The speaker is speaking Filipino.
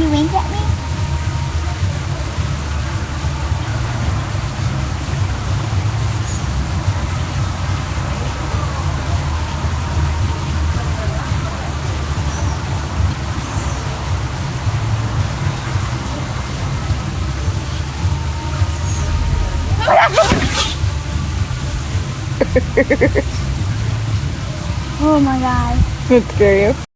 you wink at me? Oh my god. Did it scare you?